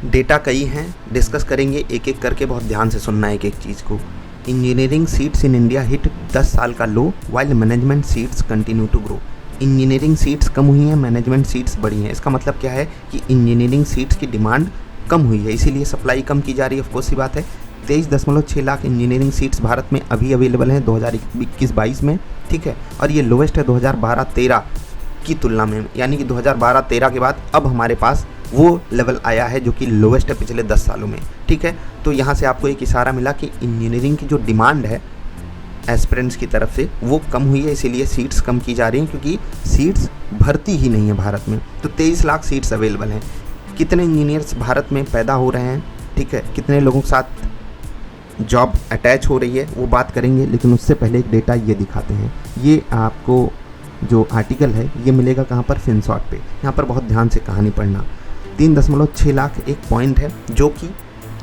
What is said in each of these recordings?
Data कई हैं, discuss करेंगे एक एक करके, बहुत ध्यान से सुनना है एक एक चीज़ को। Engineering seats in India hit 10 साल का low while management seats continue to grow. Engineering seats कम हुई हैं, मैनेजमेंट सीट्स बढ़ी हैं। इसका मतलब क्या है कि इंजीनियरिंग सीट्स की डिमांड कम हुई है, इसीलिए सप्लाई कम की जा रही है। ऑफकोर्स सी बात है। 23.6 लाख इंजीनियरिंग सीट्स भारत में अभी अवेलेबल हैं 2021-22 में, ठीक है। और ये लोवेस्ट है 2012-13 की तुलना में, यानी कि 2012-13 के बाद अब हमारे पास वो लेवल आया है जो कि लोवेस्ट है पिछले 10 सालों में, ठीक है। तो यहाँ से आपको एक इशारा मिला कि इंजीनियरिंग की जो डिमांड है एस्पिरेंट्स की तरफ से वो कम हुई है, इसीलिए सीट्स कम की जा रही हैं, क्योंकि सीट्स भरती ही नहीं है भारत में। तो 23 लाख सीट्स अवेलेबल हैं। कितने इंजीनियर्स भारत में पैदा हो रहे हैं, ठीक है, कितने लोगों के साथ जॉब अटैच हो रही है, वो बात करेंगे। लेकिन उससे पहले एक डेटा ये दिखाते हैं। ये आपको जो आर्टिकल है ये मिलेगा कहाँ पर, फिनसॉट पे। यहाँ पर बहुत ध्यान से कहानी पढ़ना। 3.6 लाख एक पॉइंट है जो कि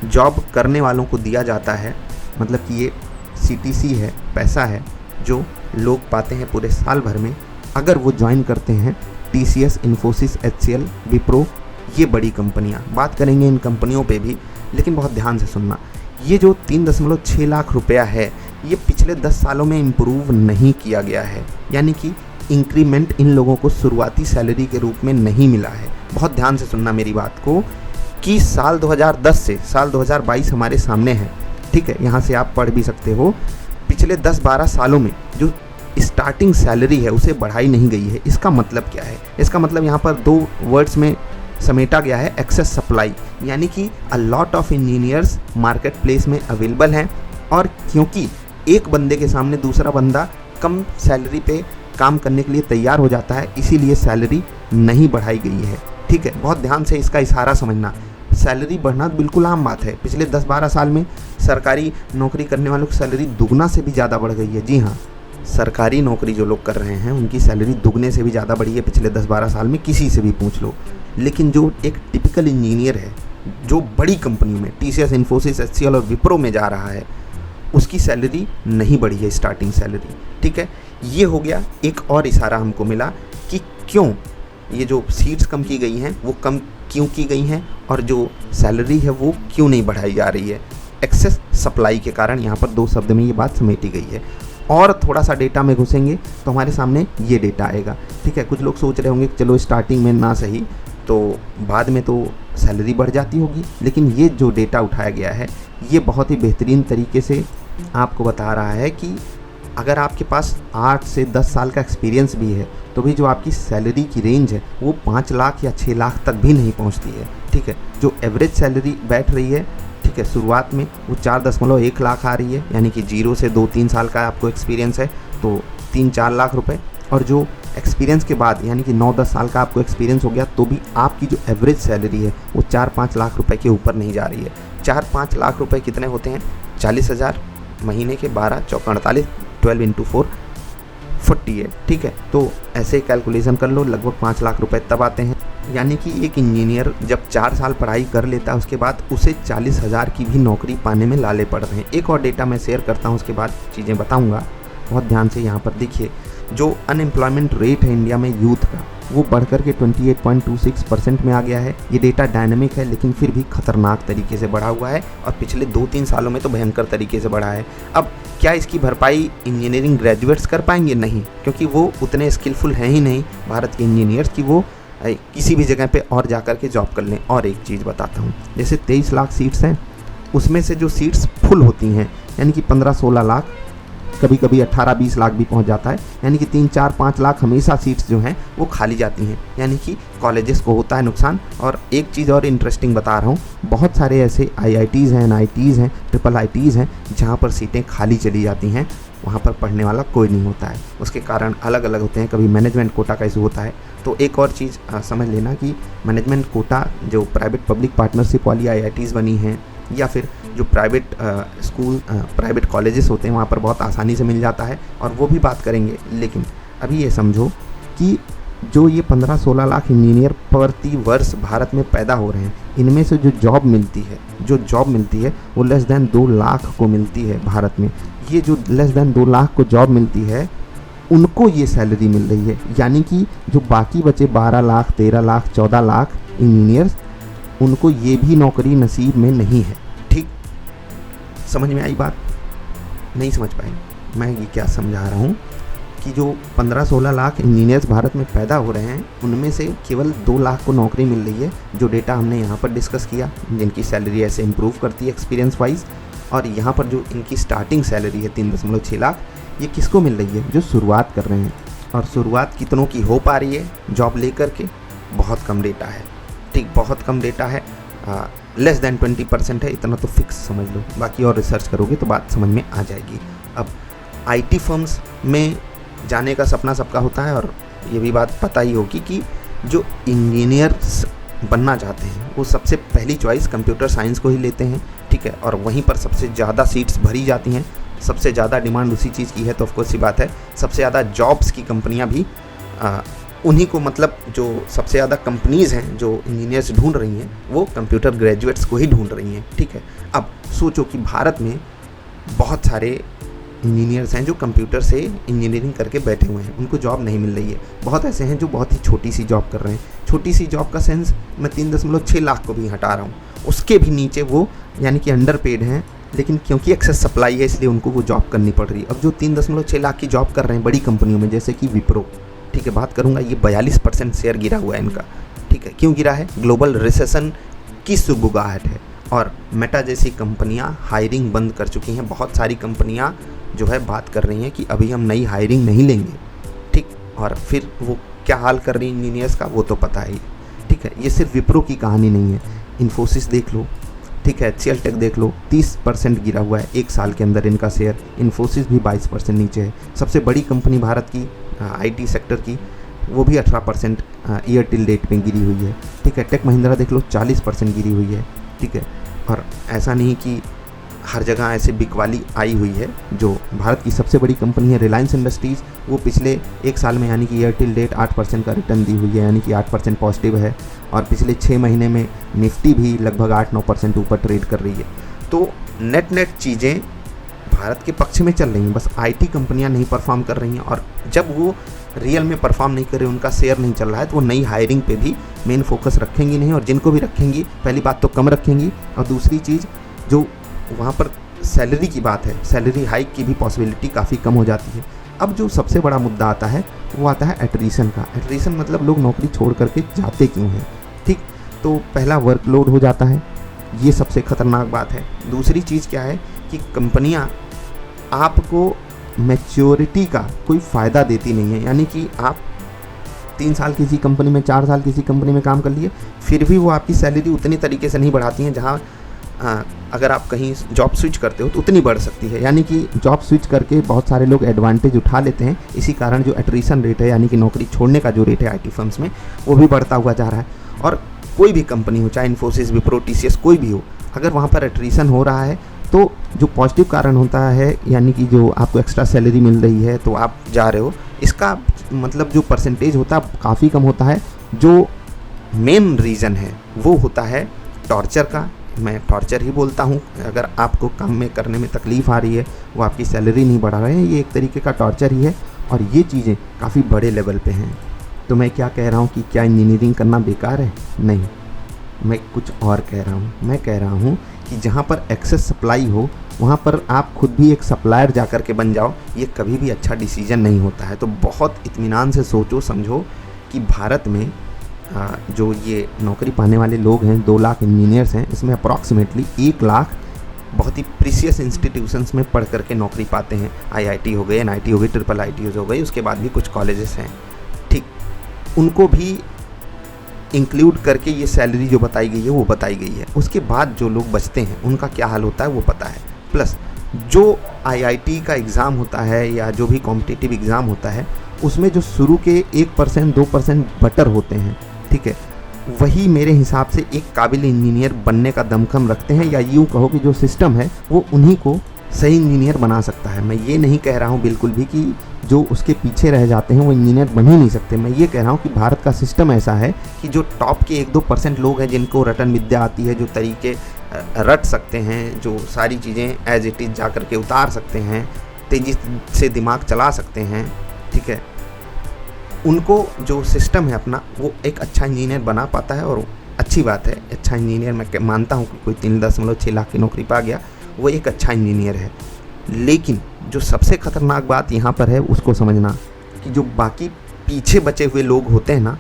जॉब करने वालों को दिया जाता है, मतलब कि ये CTC है, पैसा है जो लोग पाते हैं पूरे साल भर में अगर वो ज्वाइन करते हैं TCS, इन्फोसिस, HCL, विप्रो, ये बड़ी कंपनियां। बात करेंगे इन कंपनियों पे भी, लेकिन बहुत ध्यान से सुनना। ये जो 3.6 लाख रुपया है ये पिछले 10 सालों में इम्प्रूव नहीं किया गया है, यानी कि इंक्रीमेंट इन लोगों को शुरुआती सैलरी के रूप में नहीं मिला है। बहुत ध्यान से सुनना मेरी बात को कि साल 2010 से साल 2022 हमारे सामने है, ठीक है। यहाँ से आप पढ़ भी सकते हो। पिछले 10-12 सालों में जो स्टार्टिंग सैलरी है उसे बढ़ाई नहीं गई है। इसका मतलब क्या है? इसका मतलब यहाँ पर 2 वर्ड्स में समेटा गया है, एक्सेस सप्लाई, यानी कि a lot of engineers market place में अवेलेबल हैं, और क्योंकि एक बंदे के सामने दूसरा बंदा कम सैलरी पे काम करने के लिए तैयार हो जाता है, इसीलिए सैलरी नहीं बढ़ाई गई है, ठीक है। बहुत ध्यान से इसका इशारा समझना। सैलरी बढ़ना बिल्कुल आम बात है। पिछले 10-12 साल में सरकारी नौकरी करने वालों की सैलरी दुगना से भी ज़्यादा बढ़ गई है। जी हाँ, सरकारी नौकरी जो लोग कर रहे हैं उनकी सैलरी दुगने से भी ज़्यादा बढ़ी है पिछले 10-12 साल में, किसी से भी पूछ लो। लेकिन जो एक टिपिकल इंजीनियर है जो बड़ी कंपनी में TCS, इन्फोसिस, HCL और विप्रो में जा रहा है, उसकी सैलरी नहीं बढ़ी है, स्टार्टिंग सैलरी, ठीक है। ये हो गया। एक और इशारा हमको मिला कि क्यों ये जो सीट्स कम की गई हैं वो कम क्यों की गई हैं, और जो सैलरी है वो क्यों नहीं बढ़ाई जा रही है। एक्सेस सप्लाई के कारण यहाँ पर 2 शब्द में ये बात समेटी गई है। और थोड़ा सा डेटा में घुसेंगे तो हमारे सामने ये डेटा आएगा, ठीक है। कुछ लोग सोच रहे होंगे कि चलो स्टार्टिंग में ना सही तो बाद में तो सैलरी बढ़ जाती होगी, लेकिन ये जो डेटा उठाया गया है ये बहुत ही बेहतरीन तरीके से आपको बता रहा है कि अगर आपके पास 8 से 10 साल का एक्सपीरियंस भी है तो भी जो आपकी सैलरी की रेंज है वो 5 लाख या 6 लाख तक भी नहीं पहुंचती है, ठीक है। जो एवरेज सैलरी बैठ रही है, ठीक है, शुरुआत में वो 4.1 लाख आ रही है, यानी कि 0 से 2-3 साल का आपको एक्सपीरियंस है तो 3-4 लाख रुपए। और जो एक्सपीरियंस के बाद यानी कि 9-10 साल का आपको एक्सपीरियंस हो गया तो भी आपकी जो एवरेज सैलरी है वो 4-5 लाख रुपए के ऊपर नहीं जा रही है। 4-5 लाख रुपए कितने होते हैं? 40,000 महीने के, 12 चौका 48, 12 × 4 48, ठीक है। तो ऐसे कैलकुलेशन कर लो, लगभग 5 लाख रुपए तब आते हैं। यानी कि एक इंजीनियर जब 4 साल पढ़ाई कर लेता है उसके बाद उसे 40,000 की भी नौकरी पाने में लाले पड़ रहे हैं। एक और डेटा मैं शेयर करता हूँ, उसके बाद चीज़ें बताऊँगा। बहुत ध्यान से यहाँ पर देखिए, जो अनएम्प्लॉयमेंट रेट है इंडिया में यूथ का वो बढ़कर के 28.26% में आ गया है। ये डेटा डायनामिक है लेकिन फिर भी खतरनाक तरीके से बढ़ा हुआ है, और पिछले 2-3 सालों में तो भयंकर तरीके से बढ़ा है। अब क्या इसकी भरपाई इंजीनियरिंग ग्रेजुएट्स कर पाएंगे? नहीं, क्योंकि वो उतने स्किलफुल हैं ही नहीं भारत के इंजीनियर्स की वो किसी भी जगह पे और जाकर के जॉब कर लें। और एक चीज़ बताता हूँ, जैसे 23 लाख सीट्स हैं उसमें से जो सीट्स फुल होती हैं यानी कि 15-16 लाख, कभी कभी 18-20 लाख भी पहुंच जाता है, यानी कि 3-4-5 लाख हमेशा सीट्स जो हैं वो खाली जाती हैं, यानी कि कॉलेजेस को होता है नुकसान। और एक चीज़ और इंटरेस्टिंग बता रहा हूँ, बहुत सारे ऐसे IITs हैं, NITs हैं, IIITs हैं जहाँ पर सीटें खाली चली जाती हैं, वहाँ पर पढ़ने वाला कोई नहीं होता है। उसके कारण अलग अलग होते हैं, कभी मैनेजमेंट कोटा का इशू होता है। तो एक और चीज़ समझ लेना कि मैनेजमेंट कोटा जो प्राइवेट पब्लिक पार्टनरशिप वाली IITs बनी हैं या फिर जो प्राइवेट स्कूल प्राइवेट कॉलेजेस होते हैं वहाँ पर बहुत आसानी से मिल जाता है, और वो भी बात करेंगे। लेकिन अभी ये समझो कि जो ये 15-16 लाख इंजीनियर प्रति वर्ष भारत में पैदा हो रहे हैं, इनमें से जो जॉब मिलती है वो लेस देन 2 लाख को मिलती है भारत में। ये जो लेस देन 2 लाख को जॉब मिलती है उनको ये सैलरी मिल रही है, यानी कि जो बाकी बचे 12 लाख, 13 लाख, 14 लाख इंजीनियर्स उनको ये भी नौकरी नसीब में नहीं है। ठीक, समझ में आई बात? नहीं समझ पाए? मैं ये क्या समझा रहा हूँ कि जो 15-16 लाख इंजीनियर्स भारत में पैदा हो रहे हैं, उनमें से केवल 2 लाख को नौकरी मिल रही है, जो डेटा हमने यहाँ पर डिस्कस किया, जिनकी सैलरी ऐसे इम्प्रूव करती है एक्सपीरियंस वाइज। और यहाँ पर जो इनकी स्टार्टिंग सैलरी है 3.6 लाख, ये किसको मिल रही है? जो शुरुआत कर रहे हैं। और शुरुआत कितनों की हो पा रही है जॉब लेकर के? बहुत कम डेटा है। ठीक, बहुत कम डेटा है, लेस देन 20% है, इतना तो फिक्स समझ लो। बाकी और रिसर्च करोगे तो बात समझ में आ जाएगी। अब आईटी फर्म्स में जाने का सपना सबका होता है, और ये भी बात पता ही होगी कि जो इंजीनियर्स बनना चाहते हैं वो सबसे पहली चॉइस कंप्यूटर साइंस को ही लेते हैं। ठीक है, और वहीं पर सबसे ज़्यादा सीट्स भरी जाती हैं, सबसे ज़्यादा डिमांड उसी चीज़ की है, तो ऑफकोर्स सी बात है सबसे ज़्यादा जॉब्स की कंपनियां भी उन्हीं को, मतलब जो सबसे ज़्यादा कंपनीज़ हैं जो इंजीनियर्स ढूंढ रही हैं वो कंप्यूटर ग्रेजुएट्स को ही ढूंढ रही हैं। ठीक है, अब सोचो कि भारत में बहुत सारे इंजीनियर्स हैं जो कंप्यूटर से इंजीनियरिंग करके बैठे हुए हैं, उनको जॉब नहीं मिल रही है। बहुत ऐसे हैं जो बहुत ही छोटी सी जॉब कर रहे हैं। छोटी सी जॉब का सेंस मैं 3.6 लाख को भी हटा रहा हूँ, उसके भी नीचे वो यानी कि अंडर पेड हैं, लेकिन क्योंकि एक्सेस सप्लाई है इसलिए उनको वो जॉब करनी पड़ रही है। अब जो 3.6 लाख की जॉब कर रहे हैं बड़ी कंपनियों में जैसे कि विप्रो, ठीक है, बात करूँगा, ये 42% शेयर गिरा हुआ है इनका। ठीक है, क्यों गिरा है? ग्लोबल रिसेशन की सुगबुगाहट है, और मेटा जैसी कंपनियां हायरिंग बंद कर चुकी हैं। बहुत सारी कंपनियां जो है बात कर रही हैं कि अभी हम नई हायरिंग नहीं लेंगे। ठीक, और फिर वो क्या हाल कर रही है इंजीनियर्स का वो तो पता ही। ठीक है, ये सिर्फ विप्रो की कहानी नहीं है, इन्फोसिस देख लो, ठीक है, HCL टेक देख लो, 30% गिरा हुआ है एक साल के अंदर इनका शेयर। इन्फोसिस भी 22% नीचे है। सबसे बड़ी कंपनी भारत की IT सेक्टर की, वो भी 18% ईयर टिल डेट में गिरी हुई है। ठीक है, टेक महिंद्रा देख लो 40% गिरी हुई है। ठीक है, और ऐसा नहीं कि हर जगह ऐसे बिकवाली आई हुई है। जो भारत की सबसे बड़ी कंपनी है रिलायंस इंडस्ट्रीज़, वो पिछले एक साल में यानी कि ईयर टिल डेट 8% का रिटर्न दी हुई है, यानी कि 8% पॉजिटिव है। और पिछले 6 महीने में निफ्टी भी लगभग 8-9% ऊपर ट्रेड कर रही है। तो नेट चीज़ें भारत के पक्ष में चल रही हैं, बस IT कंपनियां नहीं परफॉर्म कर रही हैं। और जब वो रियल में परफॉर्म नहीं कर रहे, उनका शेयर नहीं चल रहा है, तो वो नई हायरिंग पे भी मेन फोकस रखेंगी नहीं। और जिनको भी रखेंगी, पहली बात तो कम रखेंगी, और दूसरी चीज़ जो वहाँ पर सैलरी की बात है, सैलरी हाइक की भी पॉसिबिलिटी काफ़ी कम हो जाती है। अब जो सबसे बड़ा मुद्दा आता है वो आता है एट्रिशन का। एट्रिशन मतलब लोग नौकरी छोड़ करके जाते क्यों हैं। ठीक, तो पहला वर्कलोड हो जाता है, ये सबसे ख़तरनाक बात है। दूसरी चीज़ क्या है कि कंपनियाँ आपको मैच्योरिटी का कोई फ़ायदा देती नहीं है, यानी कि आप 3 साल किसी कंपनी में, 4 साल किसी कंपनी में काम कर लिए, फिर भी वो आपकी सैलरी उतनी तरीके से नहीं बढ़ाती हैं जहाँ अगर आप कहीं जॉब स्विच करते हो तो उतनी बढ़ सकती है। यानी कि जॉब स्विच करके बहुत सारे लोग एडवांटेज उठा लेते हैं, इसी कारण जो एट्रिशन रेट है यानी कि नौकरी छोड़ने का जो रेट है IT फर्म्स में, वो भी बढ़ता हुआ जा रहा है। और कोई भी कंपनी हो, चाहे इन्फोसिस, विप्रो, TCS कोई भी हो, अगर वहाँ पर एट्रिशन हो रहा है तो जो पॉजिटिव कारण होता है, यानी कि जो आपको एक्स्ट्रा सैलरी मिल रही है तो आप जा रहे हो, इसका मतलब जो परसेंटेज होता है काफ़ी कम होता है। जो मेन रीज़न है वो होता है टॉर्चर का। मैं टॉर्चर ही बोलता हूँ। अगर आपको काम में करने में तकलीफ़ आ रही है, वो आपकी सैलरी नहीं बढ़ा रहे हैं, ये एक तरीके का टॉर्चर ही है। और ये चीज़ें काफ़ी बड़े लेवल पे हैं। तो मैं क्या कह रहा हूँ कि क्या इंजीनियरिंग करना बेकार है? नहीं, मैं कुछ और कह रहा हूँ। मैं कह रहा हूँ कि जहाँ पर एक्सेस सप्लाई हो वहाँ पर आप खुद भी एक सप्लायर जा कर के बन जाओ, ये कभी भी अच्छा डिसीजन नहीं होता है। तो बहुत इत्मीनान से सोचो समझो कि भारत में जो ये नौकरी पाने वाले लोग हैं, 2 लाख इंजीनियर्स हैं, इसमें अप्रॉक्सीमेटली 1 लाख बहुत ही प्रीसियस इंस्टीट्यूशंस में पढ़ करके नौकरी पाते हैं। IIT हो गए, NIT हो गई, IIITs हो गई, उसके बाद भी कुछ कॉलेजेस हैं। ठीक, उनको भी इंक्लूड करके ये सैलरी जो बताई गई है वो बताई गई है। उसके बाद जो लोग बचते हैं उनका क्या हाल होता है वो पता है। प्लस जो IIT का एग्ज़ाम होता है या जो भी कॉम्पिटिटिव एग्ज़ाम होता है, उसमें जो शुरू के 1% 2% बटर होते हैं, ठीक है, वही मेरे हिसाब से एक काबिल इंजीनियर बनने का दमखम रखते हैं, या यूँ कहो कि जो सिस्टम है वो उन्हीं को सही इंजीनियर बना सकता है। मैं ये नहीं कह रहा हूँ बिल्कुल भी कि जो उसके पीछे रह जाते हैं वो इंजीनियर बन ही नहीं सकते। मैं ये कह रहा हूँ कि भारत का सिस्टम ऐसा है कि जो टॉप के 1-2% लोग हैं जिनको रटन विद्या आती है, जो तरीके रट सकते हैं, जो सारी चीज़ें एज इट इज़ जा करके उतार सकते हैं, तेज़ी से दिमाग चला सकते हैं, ठीक है, उनको जो सिस्टम है अपना वो एक अच्छा इंजीनियर बना पाता है। और अच्छी बात है, अच्छा इंजीनियर मैं मानता हूँ कि कोई 3.6 लाख की नौकरी पा गया वो एक अच्छा इंजीनियर है। लेकिन जो सबसे खतरनाक बात यहाँ पर है उसको समझना कि जो बाकी पीछे बचे हुए लोग होते हैं ना,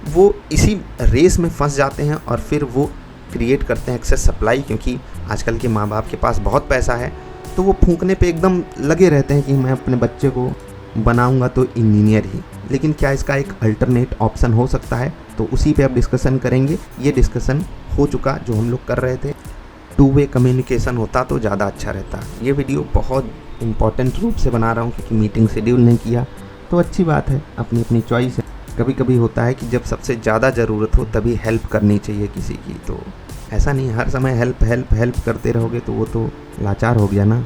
वो इसी रेस में फंस जाते हैं और फिर वो क्रिएट करते हैं एक्सेस सप्लाई, क्योंकि आजकल के माँ बाप के पास बहुत पैसा है तो वो फूंकने पे एकदम लगे रहते हैं कि मैं अपने बच्चे को बनाऊंगा तो इंजीनियर ही। लेकिन क्या इसका एक अल्टरनेट ऑप्शन हो सकता है, तो उसी पे अब डिस्कशन करेंगे। ये डिस्कशन हो चुका जो हम लोग कर रहे थे, 2 वे कम्युनिकेशन होता तो ज़्यादा अच्छा रहता। ये वीडियो बहुत इंपॉर्टेंट रूप से बना रहा हूँ क्योंकि मीटिंग शेड्यूल नहीं किया, तो अच्छी बात है, अपनी अपनी चॉइस है। कभी कभी होता है कि जब सबसे ज़्यादा ज़रूरत हो तभी हेल्प करनी चाहिए किसी की, तो ऐसा नहीं हर समय हेल्प हेल्प हेल्प करते रहोगे तो वो तो लाचार हो गया ना।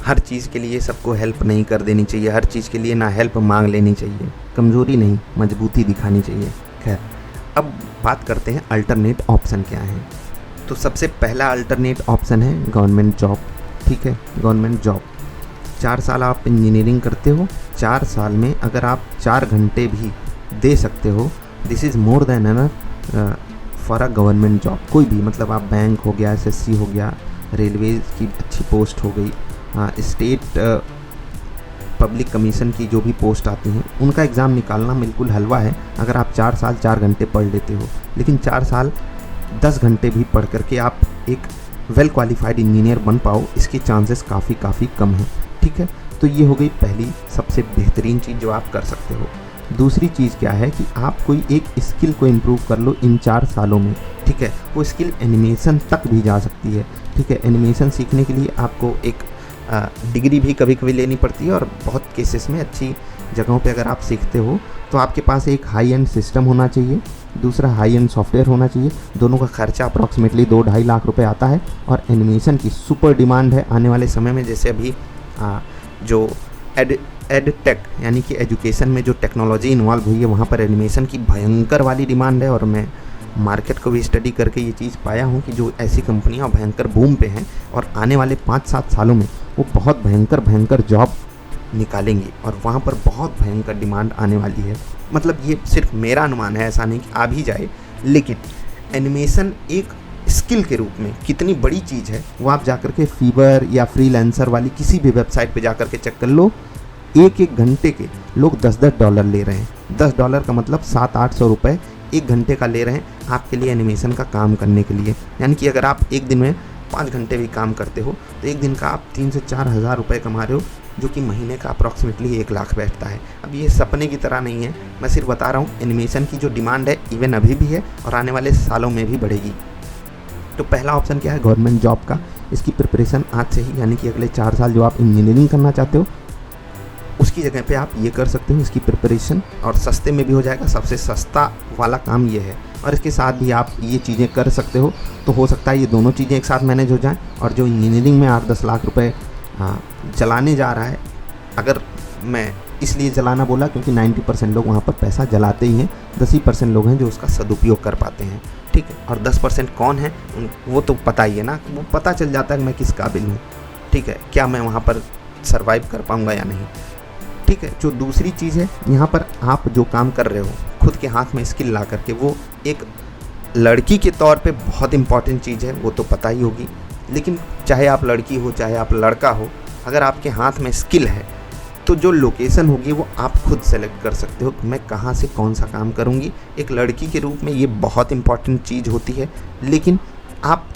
हर चीज़ के लिए सबको हेल्प नहीं कर देनी चाहिए, हर चीज़ के लिए ना हेल्प मांग लेनी चाहिए, कमज़ोरी नहीं मजबूती दिखानी चाहिए। खैर, अब बात करते हैं अल्टरनेट ऑप्शन क्या है। तो सबसे पहला अल्टरनेट ऑप्शन है गवर्नमेंट जॉब। ठीक है, गवर्नमेंट जॉब 4 साल आप इंजीनियरिंग करते हो, 4 साल में अगर आप 4 घंटे भी दे सकते हो, this is more than enough for a government job. कोई भी, मतलब आप बैंक हो गया, एसएससी हो गया, रेलवे की अच्छी पोस्ट हो गई, स्टेट पब्लिक कमीशन की जो भी पोस्ट आती हैं उनका एग्ज़ाम निकालना बिल्कुल हलवा है अगर आप 4 साल 4 घंटे पढ़ लेते हो। लेकिन 4 साल 10 घंटे भी पढ़ करके आप एक वेल क्वालिफाइड इंजीनियर बन पाओ, इसके चांसेस काफ़ी कम हैं। ठीक है, तो ये हो गई पहली सबसे बेहतरीन चीज़ जो आप कर सकते हो। दूसरी चीज़ क्या है कि आप कोई एक स्किल को इम्प्रूव कर लो इन 4 सालों में। ठीक है, वो स्किल एनिमेशन तक भी जा सकती है। ठीक है, एनिमेशन सीखने के लिए आपको एक डिग्री भी कभी कभी लेनी पड़ती है और बहुत केसेस में अच्छी जगहों पे अगर आप सीखते हो तो आपके पास एक हाई एंड सिस्टम होना चाहिए, दूसरा हाई एंड सॉफ्टवेयर होना चाहिए। दोनों का खर्चा अप्रॉक्सीमेटली 2-2.5 लाख रुपए आता है और एनिमेशन की सुपर डिमांड है आने वाले समय में। जैसे अभी जो एड टेक यानी कि एजुकेशन में जो टेक्नोलॉजी इन्वॉल्व हुई है वहाँ पर एनिमेशन की भयंकर वाली डिमांड है। और मैं मार्केट को भी स्टडी करके ये चीज़ पाया हूँ कि जो ऐसी कंपनियाँ भयंकर बूम पे हैं और आने वाले 5-7 सालों में वो बहुत भयंकर जॉब निकालेंगी और वहाँ पर बहुत भयंकर डिमांड आने वाली है। मतलब ये सिर्फ मेरा अनुमान है, ऐसा नहीं कि आ भी जाए, लेकिन एनिमेशन एक स्किल के रूप में कितनी बड़ी चीज़ है वो आप जाकर के फीवर या फ्रीलांसर वाली किसी भी वेबसाइट पे जाकर के चेक कर लो। एक घंटे के लोग $10 ले रहे हैं। $10 का मतलब 700-800 रुपये 1 घंटे का ले रहे हैं आपके लिए एनिमेशन का काम करने के लिए। यानी कि अगर आप एक दिन में 5 घंटे भी काम करते हो तो एक दिन का आप 3 से 4 हज़ार रुपये कमा रहे हो, जो कि महीने का अप्रॉक्सीमेटली 1 लाख बैठता है। अब ये सपने की तरह नहीं है, मैं सिर्फ बता रहा हूँ एनिमेशन की जो डिमांड है इवन अभी भी है और आने वाले सालों में भी बढ़ेगी। तो पहला ऑप्शन क्या है, गवर्नमेंट जॉब का। इसकी प्रिपरेशन आज से ही, यानी कि अगले 4 साल जो आप इंजीनियरिंग करना चाहते हो उसकी जगह पे आप ये कर सकते हो इसकी प्रिपरेशन, और सस्ते में भी हो जाएगा। सबसे सस्ता वाला काम ये है और इसके साथ भी आप ये चीज़ें कर सकते हो। तो हो सकता है ये दोनों चीज़ें एक साथ मैनेज हो जाएं। और जो इंजीनियरिंग में 8-10 लाख रुपए जलाने जा रहा है, अगर मैं इसलिए जलाना बोला क्योंकि 90% लोग वहाँ पर पैसा जलाते ही हैं, 10 ही % लोग हैं जो उसका सदुपयोग कर पाते हैं। ठीक है, और 10% कौन है वो तो पता ही है ना, वो पता चल जाता है कि मैं किस काबिल हूँ। ठीक है, क्या मैं वहाँ पर सर्वाइव कर पाऊँगा या नहीं। ठीक है, जो दूसरी चीज़ है, यहाँ पर आप जो काम कर रहे हो खुद के हाथ में स्किल ला करके, वो एक लड़की के तौर पे बहुत इंपॉर्टेंट चीज़ है, वो तो पता ही होगी। लेकिन चाहे आप लड़की हो चाहे आप लड़का हो, अगर आपके हाथ में स्किल है तो जो लोकेशन होगी वो आप खुद सेलेक्ट कर सकते हो कि मैं कहाँ से कौन सा काम करूँगी। एक लड़की के रूप में ये बहुत इंपॉर्टेंट चीज़ होती है, लेकिन आप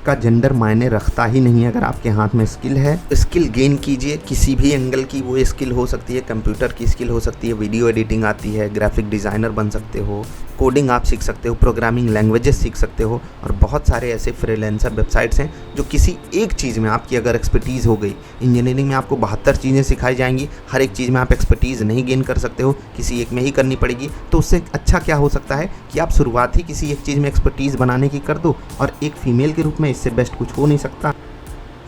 का जेंडर मायने रखता ही नहीं है। अगर आपके हाथ में स्किल है, स्किल गेन कीजिए, किसी भी एंगल की वो स्किल हो सकती है। कंप्यूटर की स्किल हो सकती है, वीडियो एडिटिंग आती है, ग्राफिक डिज़ाइनर बन सकते हो, कोडिंग आप सीख सकते हो, प्रोग्रामिंग लैंग्वेजेस सीख सकते हो, और बहुत सारे ऐसे फ्रीलांसर वेबसाइट्स हैं जो किसी एक चीज़ में आपकी अगर एक्सपर्टीज़ हो गई, इंजीनियरिंग में आपको 72 चीज़ें सिखाई जाएंगी, हर एक चीज़ में आप एक्सपर्टीज़ नहीं गेन कर सकते हो, किसी एक में ही करनी पड़ेगी। तो उससे अच्छा क्या हो सकता है कि आप शुरुआत ही किसी एक चीज़ में एक्सपर्टीज़ बनाने की कर दो, और एक फ़ीमेल के रूप में इससे बेस्ट कुछ हो नहीं सकता,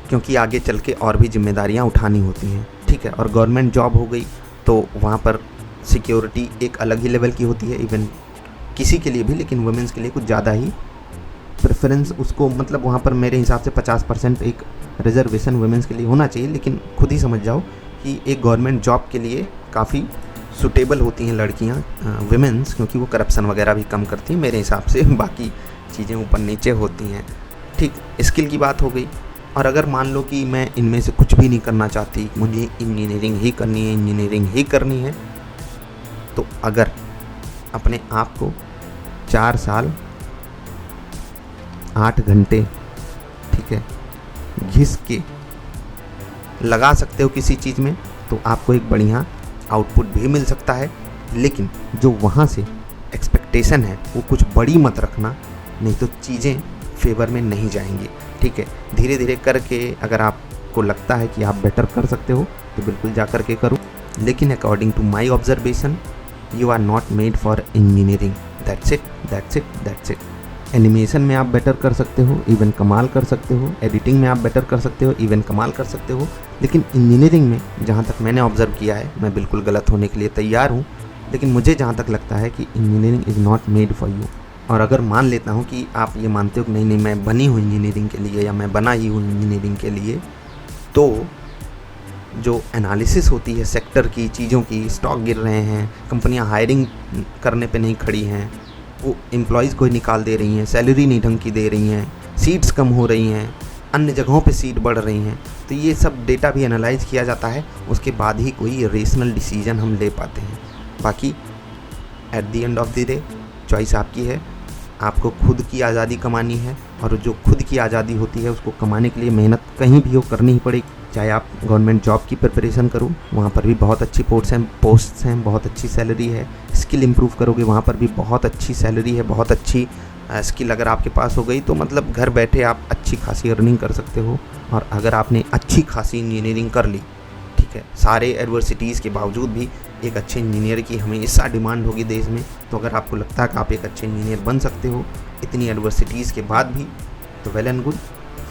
क्योंकि आगे चल के और भी जिम्मेदारियाँ उठानी होती हैं। ठीक है, और गवर्नमेंट जॉब हो गई तो वहाँ पर सिक्योरिटी एक अलग ही लेवल की होती है, इवन किसी के लिए भी, लेकिन वुमेंस के लिए कुछ ज़्यादा ही प्रेफरेंस उसको, मतलब वहाँ पर मेरे हिसाब से 50% एक रिजर्वेशन वुमेंस के लिए होना चाहिए। लेकिन खुद ही समझ जाओ कि एक गवर्नमेंट जॉब के लिए काफ़ी सुटेबल होती हैं लड़कियाँ, विमेंस, क्योंकि वो करप्शन वगैरह भी कम करती हैं मेरे हिसाब से। बाकी चीज़ें ऊपर नीचे होती हैं। ठीक, स्किल की बात हो गई। और अगर मान लो कि मैं इनमें से कुछ भी नहीं करना चाहती, मुझे इंजीनियरिंग ही करनी है, इंजीनियरिंग ही करनी है, तो अगर अपने आप को 4 साल 8 घंटे, ठीक है, घिस के लगा सकते हो किसी चीज़ में, तो आपको एक बढ़िया आउटपुट भी मिल सकता है। लेकिन जो वहाँ से एक्सपेक्टेशन है वो कुछ बड़ी मत रखना, नहीं तो चीज़ें फेवर में नहीं जाएंगी। ठीक है, धीरे धीरे करके अगर आपको लगता है कि आप बेटर कर सकते हो तो बिल्कुल जा कर के करो। लेकिन according to my observation, you are not made for engineering. That's it, that's it, that's it. Animation में आप बेटर कर सकते हो, इवन कमाल कर सकते हो। एडिटिंग में आप बेटर कर सकते हो, इवन कमाल कर सकते हो। लेकिन इंजीनियरिंग में जहाँ तक मैंने ऑब्ज़र्व किया है, मैं बिल्कुल गलत होने के लिए तैयार हूँ, लेकिन मुझे जहाँ तक लगता है कि engineering is not made for you. और अगर मान लेता हूँ कि आप ये मानते हो कि नहीं नहीं मैं बनी हूँ इंजीनियरिंग के लिए या मैं बना ही हूँ इंजीनियरिंग के लिए, तो जो एनालिसिस होती है सेक्टर की, चीज़ों की, स्टॉक गिर रहे हैं, कंपनियां हायरिंग करने पे नहीं खड़ी हैं, वो एम्प्लॉयज़ को ही निकाल दे रही हैं, सैलरी नहीं ढंग की दे रही हैं, सीट्स कम हो रही हैं, अन्य जगहों पे सीट बढ़ रही हैं, तो ये सब डेटा भी एनालाइज किया जाता है। उसके बाद ही कोई रेशनल डिसीजन हम ले पाते हैं। बाकी at the end of the day choice आपकी है। आपको खुद की आज़ादी कमानी है, और जो खुद की आज़ादी होती है उसको कमाने के लिए मेहनत कहीं भी हो करनी ही पड़ेगी। चाहे आप गवर्नमेंट जॉब की प्रिपरेशन करो, वहाँ पर भी बहुत अच्छी पोस्ट्स हैं, बहुत अच्छी सैलरी है। स्किल इंप्रूव करोगे, वहाँ पर भी बहुत अच्छी सैलरी है, बहुत अच्छी स्किल अगर आपके पास हो गई तो मतलब घर बैठे आप अच्छी खासी अर्निंग कर सकते हो। और अगर आपने अच्छी खासी इंजीनियरिंग कर ली, ठीक है, सारे एडवर्सिटीज़ के बावजूद भी एक अच्छे इंजीनियर की हमेशा डिमांड होगी देश में। तो अगर आपको लगता है कि आप एक अच्छे इंजीनियर बन सकते हो इतनी एडवर्सिटीज़ के बाद भी, तो well and good,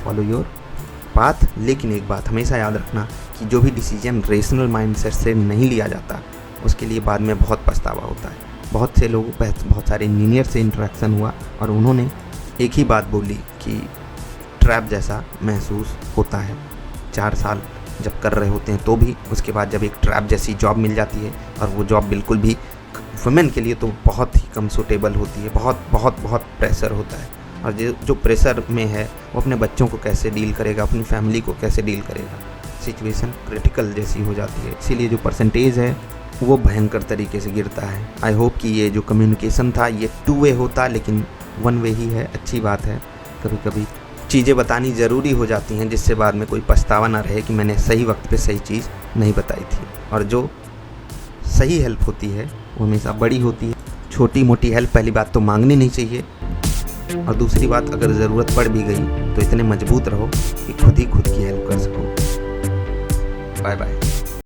follow your path. लेकिन एक बात हमेशा याद रखना कि जो भी डिसीजन रेशनल माइंडसेट से नहीं लिया जाता, उसके लिए बाद में बहुत पछतावा होता है। बहुत से लोगों पर, बहुत सारे इंजीनियर से इंटरेक्शन हुआ और उन्होंने एक ही बात बोली कि ट्रैप जैसा महसूस होता है। 4 साल जब कर रहे होते हैं तो भी, उसके बाद जब एक ट्रैप जैसी जॉब मिल जाती है, और वो जॉब बिल्कुल भी वुमेन के लिए तो बहुत ही कम सूटेबल होती है, बहुत बहुत बहुत प्रेशर होता है। और जो प्रेशर में है वो अपने बच्चों को कैसे डील करेगा, अपनी फैमिली को कैसे डील करेगा, सिचुएशन क्रिटिकल जैसी हो जाती है। इसीलिए जो परसेंटेज है वो भयंकर तरीके से गिरता है। आई होप कि ये जो कम्युनिकेशन था ये 2 वे होता, लेकिन 1 वे ही है। अच्छी बात है, कभी कभी चीज़ें बतानी ज़रूरी हो जाती हैं जिससे बाद में कोई पछतावा ना रहे कि मैंने सही वक्त पे सही चीज़ नहीं बताई थी। और जो सही हेल्प होती है वो हमेशा बड़ी होती है। छोटी मोटी हेल्प पहली बात तो मांगनी नहीं चाहिए, और दूसरी बात अगर ज़रूरत पड़ भी गई तो इतने मजबूत रहो कि खुद ही खुद की हेल्प कर सको। Bye bye.